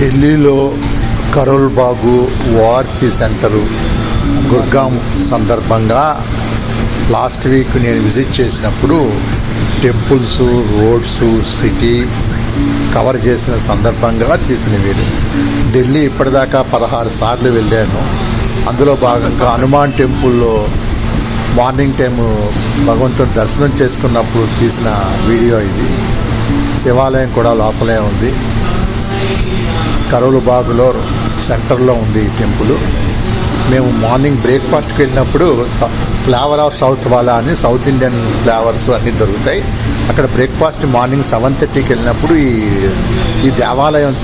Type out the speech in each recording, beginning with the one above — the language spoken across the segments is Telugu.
ఢిల్లీలో కరోల్ బాగు ఓఆర్సీ సెంటరు గుర్గాం సందర్భంగా లాస్ట్ వీక్ నేను విజిట్ చేసినప్పుడు టెంపుల్స్, రోడ్స్, సిటీ కవర్ చేసిన సందర్భంగా తీసిన వీడియో. ఢిల్లీ ఇప్పటిదాకా 16 సార్లు వెళ్ళాను. అందులో భాగంగా హనుమాన్ టెంపుల్లో మార్నింగ్ టైము భగవంతుని దర్శనం చేసుకున్నప్పుడు తీసిన వీడియో ఇది. శివాలయం కూడా లోపలే ఉంది. కరోల్ బాగులో సెంటర్లో ఉంది ఈ టెంపుల్. మేము మార్నింగ్ బ్రేక్ఫాస్ట్కి వెళ్ళినప్పుడు ఫ్లేవర్ ఆఫ్ సౌత్ వాలా అని సౌత్ ఇండియన్ ఫ్లేవర్స్ అన్నీ దొరుకుతాయి. అక్కడ బ్రేక్ఫాస్ట్ మార్నింగ్ 7:30కి వెళ్ళినప్పుడు ఈ దేవాలయం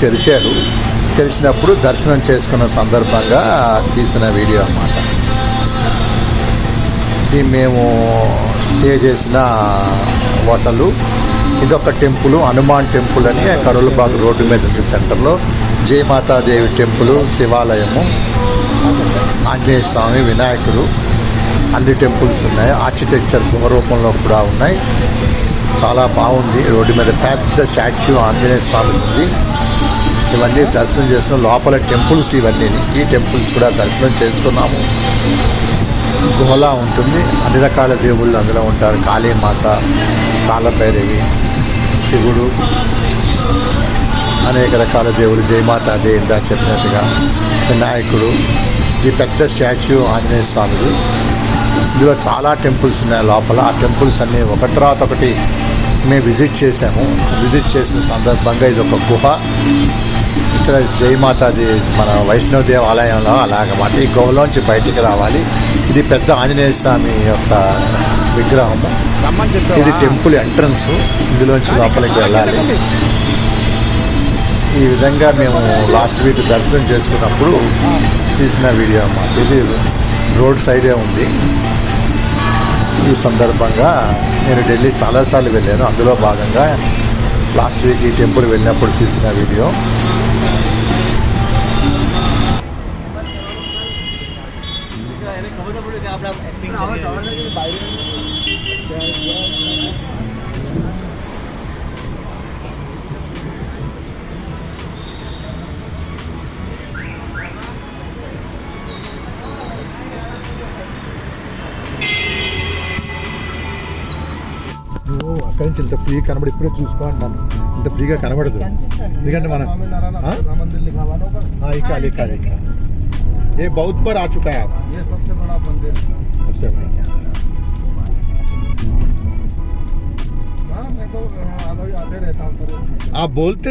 తెరిచినప్పుడు దర్శనం చేసుకున్న సందర్భంగా తీసిన వీడియో అన్నమాట. ఇది మేము స్టే చేసిన హోటలు. ఇదొక టెంపుల్, హనుమాన్ టెంపుల్ అని కరోల్ బాగ్ రోడ్డు మీద ఉంది సెంటర్లో. జయమాతాదేవి టెంపుల్, శివాలయము, ఆంజనేయ స్వామి, వినాయకుడు, అన్ని టెంపుల్స్ ఉన్నాయి. ఆర్కిటెక్చర్ రూపంలో కూడా ఉన్నాయి. చాలా బాగుంది. రోడ్డు మీద పెద్ద స్టాచ్యూ ఆంజనేయ స్వామి ఉంది. ఇవన్నీ దర్శనం చేసుకున్నాం. లోపల టెంపుల్స్ ఇవన్నీ. ఈ టెంపుల్స్ కూడా దర్శనం చేసుకున్నాము. గుహలా ఉంటుంది. అన్ని రకాల దేవుళ్ళు అందులో ఉంటారు. కాళీమాత, కాలభైరవి, శివుడు, అనేక రకాల దేవుడు, జయమాతాదే ఇందా చెప్పినట్టుగా, వినాయకుడు, ఈ పెద్ద స్టాచ్యూ ఆంజనేయ స్వామిది. ఇందులో చాలా టెంపుల్స్ ఉన్నాయి లోపల. ఆ టెంపుల్స్ అన్నీ ఒకటి తర్వాత ఒకటి మేము విజిట్ చేసాము. విజిట్ చేసిన సందర్భంగా ఇది ఒక గుహ. ఇక్కడ జయమాతాది మన వైష్ణవదేవ ఆలయంలో అలాగమాట. ఈ గుహలోంచి బయటికి రావాలి. ఇది పెద్ద ఆంజనేయ స్వామి యొక్క విగ్రహము. ఇది టెంపుల్ ఎంట్రన్స్. ఇందులోంచి లోపలికి వెళ్ళాలి. ఈ విధంగా మేము లాస్ట్ వీక్ దర్శనం చేసుకున్నప్పుడు తీసిన వీడియో అన్నమాట. ఇది రోడ్ సైడే ఉంది. ఈ సందర్భంగా నేను ఢిల్లీ చాలాసార్లు వెళ్ళాను. అందులో భాగంగా లాస్ట్ వీక్ ఈ టెంపుల్ వెళ్ళినప్పుడు తీసిన వీడియో. అక్కడి నుంచి ఇంత ఫ్రీ కనబడి ఇప్పుడే చూసుకో అంటాను. ఇంత ఫ్రీగా కనబడదు. ఎందుకంటే మనం ये बहुत पर आ चुका है। ये सबसे बड़ा मंदिर, सबसे बड़ा। हाँ, मैं तो आते रहता हूँ सर। आप बोलते